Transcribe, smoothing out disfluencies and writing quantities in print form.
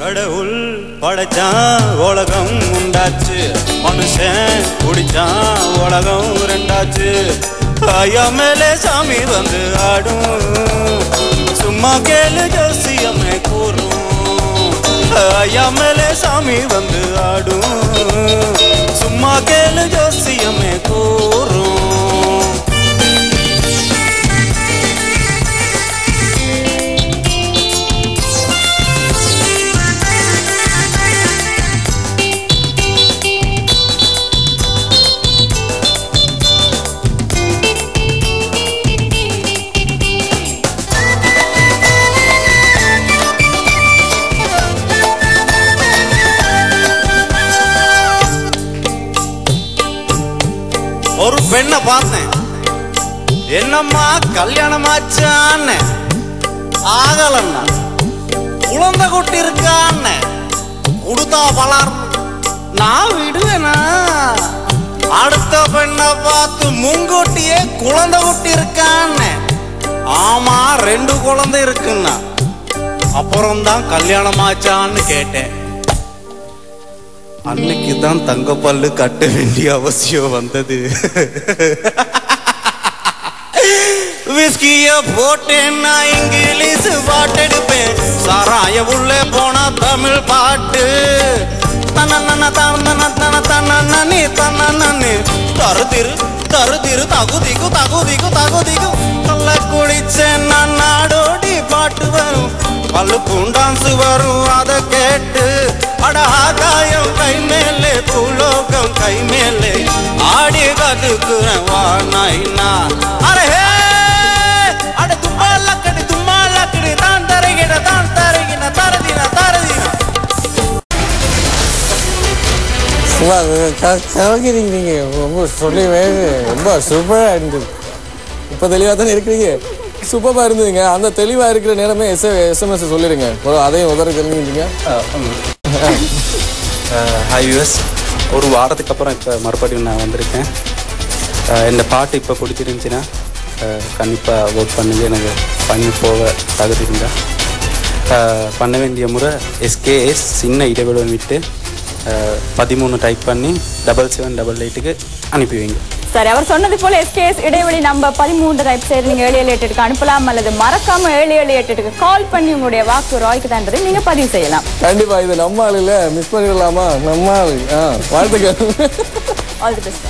கடவுள் படைச்சான் உலகம் உண்டாச்சு, மனுஷன் குடிச்சான் உலகம் ரெண்டாச்சு. ஐயா மேலே சாமி வந்து ஆடும், சும்மா கேளு ஜோசியமே கூறும். ஐயா மேலே சாமி வந்து ஆடும், சும்மா கேளு ஜோசியமே கூறும். ஒரு பெண்ணை பார்த்தேன், என்னம்மா கல்யாணமாச்சான்னு. ஆகலன்னா குழந்தை குட்டி இருக்கான்னு. கொடுத்தா பலார் நான் விடுவேனா? அடுத்த பெண்ணை பார்த்து முன்கூட்டியே குழந்தை குட்டி இருக்கான்னு. ஆமா 2 குழந்தை இருக்குன்னா. அப்புறம்தான் கல்யாணமாச்சான்னு கேட்டேன். அன்னைக்கு தான் தங்க பல்லு கட்ட வேண்டிய அவசியம் வந்தது. விஸ்கிய போட்டேன் நான் இங்கிலீஷ் பாட்டு எடுப்பேன், சாராய உள்ளே போனா தமிழ் பாட்டு. தருதிரு தருதிரு தகுதிக்கு தகுதிக்கு தகுதிக்கு நல்ல குடிச்சேன் நான். நாடோடி பாட்டு வரும், பல்லுக்கும் டான்ஸ் வரும், அதை கேட்டு அடாகாயம் கை மேலே பூலோகம் கை மேலே ஆடி கதுக்குறேன் வாய்னா. அரே அட தும்பாலக்கடி தும்பாலக்கடி தான் தரகிட தான் தரகின தரதின தரதின. கலக்கிறீங்க நீங்க, ரொம்ப சொல்லவே ரொம்ப சூப்பராக இருந்தது. இப்போ தெளிவாக தானே இருக்கிறீங்க, சூப்பராக இருந்ததுங்க. அந்த தெளிவாக இருக்கிற நேரமே SMS சொல்லிடுங்க, அதையும் உதற தெரிஞ்சுக்கிட்டீங்க. ஹாய் வியூவர்ஸ், ஒரு வாரத்துக்கு அப்புறம் இப்போ மறுபடியும் நான் வந்திருக்கேன். இந்த பாட்டு இப்போ பிடிச்சிருந்துச்சின்னா கண்டிப்பாக ஓட் பண்ணுங்க. எனக்கு பண்ணி போக தகுதி இருந்தால் பண்ண வேண்டிய முறை SKS சின்ன இடைவெளி விட்டு 13 டைப் பண்ணி 7788க்கு அனுப்பி வைங்க. சரி, அவர் சொன்னது போல SKS இடைவெளி நம்பர் 13 டைப் செய்து நீங்கள் 7788க்கு அனுப்பலாம், அல்லது மறக்காம 7788க்கு கால் பண்ணி உங்களுடைய வாக்கு ராய்க்கு தான் என்பதை நீங்க பதிவு செய்யலாம். கண்டிப்பா இது நம்ம ஆள் இல்ல, மிஸ் பண்ணிடலாமா? நம்ம ஆள். வாழ்த்துக்கள். All the best.